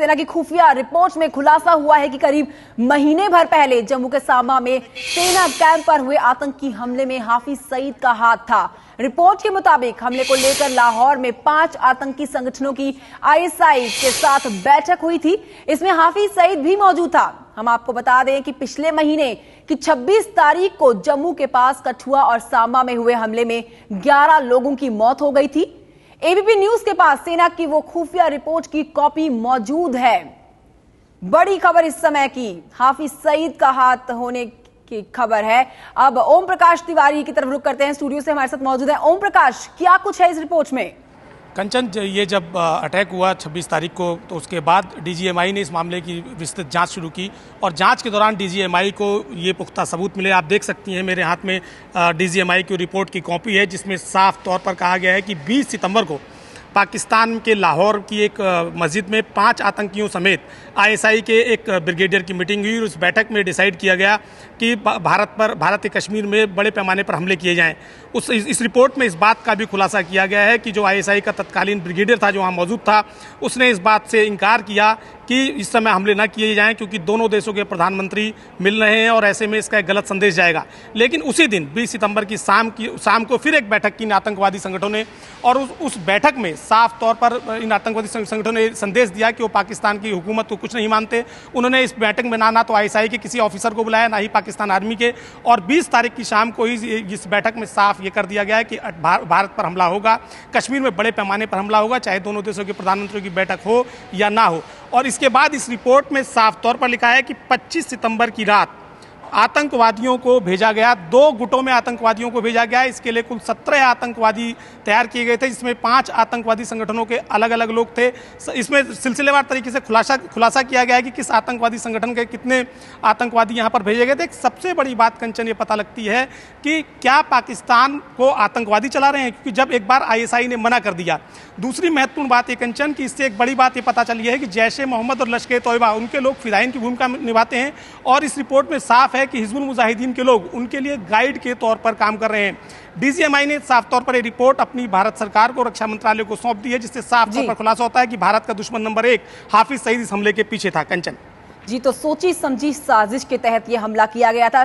सेना की खुफिया रिपोर्ट में खुलासा हुआ है कि करीब महीने भर पहले जम्मू के सांबा में सेना कैंप पर हुए आतंकी हमले में हाफिज सईद का हाथ था। रिपोर्ट के मुताबिक हमले को लेकर लाहौर में 5 आतंकी संगठनों की आईएसआई के साथ बैठक हुई थी। इसमें हाफिज सईद भी मौजूद था। हम आपको बता दें कि पिछले महीने की 26 तारीख को जम्मू के पास कठुआ और सांबा में हुए हमले में 11 लोगों की मौत हो गई थी। एबीपी न्यूज के पास सेना की वो खुफिया रिपोर्ट की कॉपी मौजूद है। बड़ी खबर इस समय की हाफिज सईद का हाथ होने की खबर है। अब ओम प्रकाश तिवारी की तरफ रुख करते हैं, स्टूडियो से हमारे साथ मौजूद है। ओम प्रकाश, क्या कुछ है इस रिपोर्ट में? कंचन, ये जब अटैक हुआ 26 तारीख को, तो उसके बाद डीजीएमआई ने इस मामले की विस्तृत जांच शुरू की और जांच के दौरान डीजीएमआई को ये पुख्ता सबूत मिले। आप देख सकती हैं मेरे हाथ में डीजीएमआई की रिपोर्ट की कॉपी है, जिसमें साफ तौर पर कहा गया है कि 20 सितंबर को पाकिस्तान के लाहौर की एक मस्जिद में 5 आतंकियों समेत आईएसआई के एक ब्रिगेडियर की मीटिंग हुई और उस बैठक में डिसाइड किया गया कि भारत के कश्मीर में बड़े पैमाने पर हमले किए जाएं। इस रिपोर्ट में इस बात का भी खुलासा किया गया है कि जो आईएसआई का तत्कालीन ब्रिगेडियर था, जो वहाँ मौजूद था, उसने इस बात से इनकार किया कि इस समय हमले न किए जाएं, क्योंकि दोनों देशों के प्रधानमंत्री मिल रहे हैं और ऐसे में इसका एक गलत संदेश जाएगा। लेकिन उसी दिन 20 सितंबर की शाम को फिर एक बैठक की इन आतंकवादी संगठनों ने, और उस बैठक में साफ तौर पर इन आतंकवादी संगठनों ने संदेश दिया कि वो पाकिस्तान की हुकूमत को कुछ नहीं मानते। उन्होंने इस बैठक में ना तो आईएसआई के किसी ऑफिसर को बुलाया, ना ही पाकिस्तान आर्मी के। और 20 तारीख की शाम को ही इस बैठक में साफ ये कर दिया गया है कि भारत पर हमला होगा, कश्मीर में बड़े पैमाने पर हमला होगा, चाहे दोनों देशों के प्रधानमंत्रियों की बैठक हो या ना हो। और इसके बाद इस रिपोर्ट में साफ तौर पर लिखा है कि 25 सितंबर की रात आतंकवादियों को भेजा गया, 2 गुटों में आतंकवादियों को भेजा गया। इसके लिए कुल 17 आतंकवादी तैयार किए गए थे, जिसमें 5 आतंकवादी संगठनों के अलग अलग लोग थे। इसमें सिलसिलेवार तरीके से खुलासा किया गया है कि किस आतंकवादी संगठन के कितने आतंकवादी यहाँ पर भेजे गए थे। एक सबसे बड़ी बात कंचन ये पता लगती है कि क्या पाकिस्तान को आतंकवादी चला रहे हैं, क्योंकि जब एक बार आईएसआई ने मना कर दिया। दूसरी महत्वपूर्ण बात ये कंचन कि इससे एक बड़ी बात ये पता चली है कि जैश ए मोहम्मद और लश्कर ए तोयबा, उनके लोग फिदायीन की भूमिका निभाते हैं। और इस रिपोर्ट में साफ है कि हिजबुल मुजाहिदीन के लोग उनके लिए गाइड के तौर पर काम कर रहे हैं। डीजीएमआई ने साफ तौर पर ये रिपोर्ट अपनी भारत सरकार को, रक्षा मंत्रालय को सौंप दी है, जिससे साफ तौर पर खुलासा होता है कि भारत का दुश्मन नंबर 1 हाफिज सईद इस हमले के पीछे था। कंचन जी, तो सोची समझी साजिश के तहत ये हमला किया गया था।